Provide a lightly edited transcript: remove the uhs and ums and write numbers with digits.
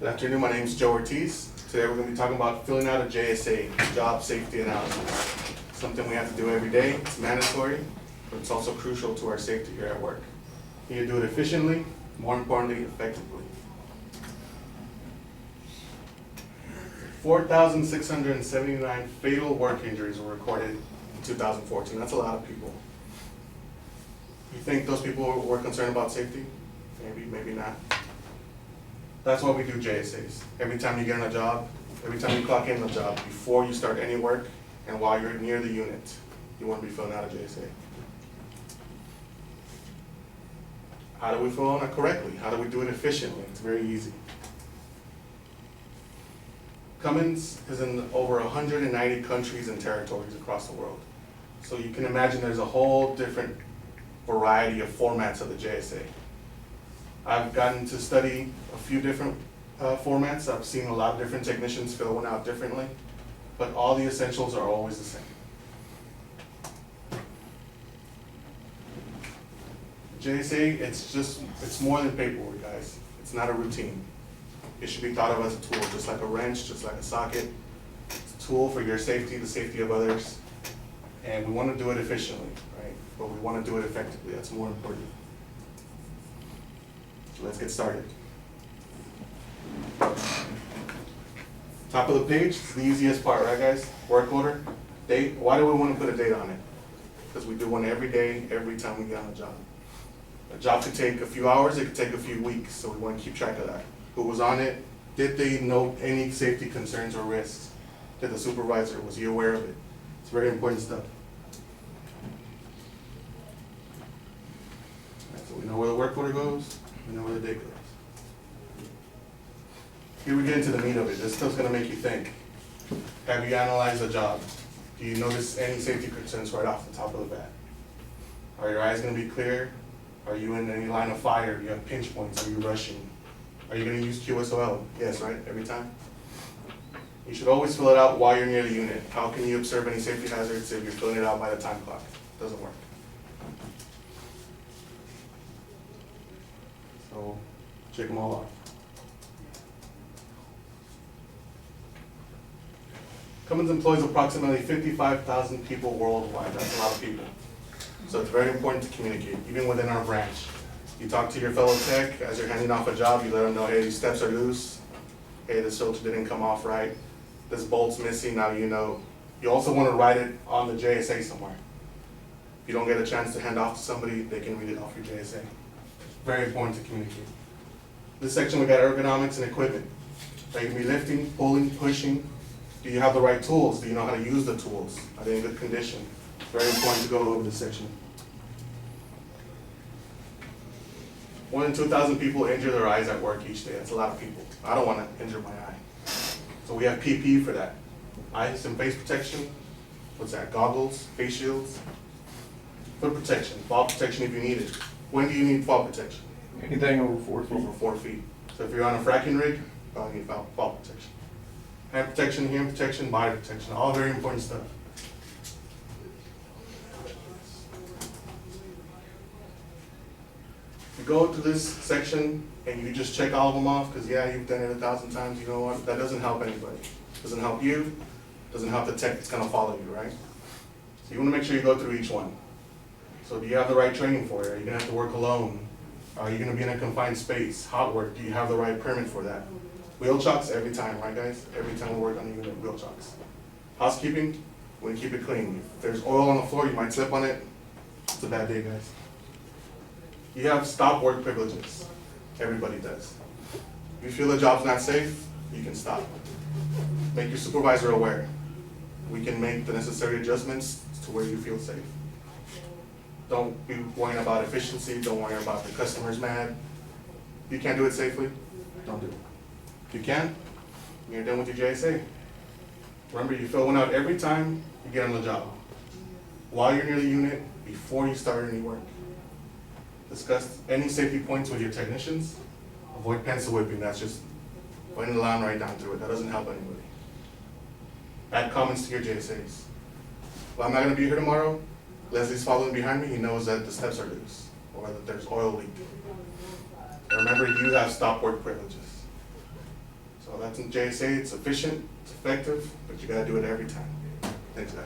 Good afternoon, my name is Joe Ortiz. Today we're going to be talking about filling out a JSA, Job Safety Analysis. Something we have to do every day, it's mandatory, but it's also crucial to our safety here at work. You need to do it efficiently, more importantly, effectively. 4,679 fatal work injuries were recorded in 2014. That's a lot of people. You think those people were concerned about safety? Maybe, maybe not. That's why we do JSAs. Every time you get on a job, every time you clock in on a job, before you start any work, and while you're near the unit, you want to be filling out a JSA. How do we fill out it correctly? How do we do it efficiently? It's very easy. Cummins is in over 190 countries and territories across the world. So you can imagine there's a whole different variety of formats of the JSA. I've gotten to study a few different formats. I've seen a lot of different technicians fill one out differently, but all the essentials are always the same. JSA, it's more than paperwork, guys. It's not a routine. It should be thought of as a tool, just like a wrench, just like a socket. It's a tool for your safety, the safety of others, and we want to do it efficiently, right? But we want to do it effectively. That's more important. So let's get started. Top of the page, it's the easiest part, right guys? Work order, date. Why do we want to put a date on it? Because we do one every day, every time we get on a job. A job could take a few hours, it could take a few weeks, so we want to keep track of that. Who was on it? Did they note any safety concerns or risks? Did the supervisor, was he aware of it? It's very important stuff. Right, so we know where the work order goes, we know where the date goes. Here we get into the meat of it. This stuff's going to make you think. Have you analyzed the job? Do you notice any safety concerns right off the top of the bat? Are your eyes going to be clear? Are you in any line of fire? Do you have pinch points? Are you rushing? Are you going to use QSOL? Yes, right? Every time? You should always fill it out while you're near the unit. How can you observe any safety hazards if you're filling it out by the time clock? It doesn't work. So, check them all off. Cummins employs approximately 55,000 people worldwide. That's a lot of people. So it's very important to communicate, even within our branch. You talk to your fellow tech as you're handing off a job, you let them know, hey, these steps are loose. Hey, this filter didn't come off right. This bolt's missing, now you know. You also want to write it on the JSA somewhere. If you don't get a chance to hand off to somebody, they can read it off your JSA. Very important to communicate. This section, we got ergonomics and equipment. Are you going to be lifting, pulling, pushing? Do you have the right tools? Do you know how to use the tools? Are they in good condition? Very important to go over this section. 1 in 2,000 people injure their eyes at work each day. That's a lot of people. I don't want to injure my eye. So we have PPE for that. Eyes and face protection. What's that? Goggles, face shields. Foot protection, fall protection if you need it. When do you need fall protection? Anything over 4 feet. Over 4 feet. So if you're on a fracking rig, probably need fall protection. Hand protection, hearing protection, body protection, all very important stuff. You go to this section and you just check all of them off because yeah, you've done it 1,000 times, you know what? That doesn't help anybody. Doesn't help you, doesn't help the tech that's gonna follow you, right? So you wanna make sure you go through each one. So do you have the right training for it? Are you gonna have to work alone? Are you gonna be in a confined space? Hot work, do you have the right permit for that? Wheel chocks every time, right guys? Every time we work on a unit, wheel chocks. Housekeeping, we want to keep it clean. If there's oil on the floor, you might slip on it. It's a bad day, guys. You have stop work privileges. Everybody does. If you feel the job's not safe, you can stop. Make your supervisor aware. We can make the necessary adjustments to where you feel safe. Don't be worrying about efficiency. Don't worry about the customers mad. If you can't do it safely, don't do it. If you can, you're done with your JSA. Remember, you fill one out every time you get on the job. While you're near the unit, before you start any work. Discuss any safety points with your technicians. Avoid pencil whipping, that's just putting the line right down through it. That doesn't help anybody. Add comments to your JSAs. Well, I'm not gonna be here tomorrow. Leslie's following behind me, he knows that the steps are loose or that there's oil leak. And remember, you have stop work privileges. that's in JSA, it's efficient, it's effective, but you gotta do it every time. Thanks, guys.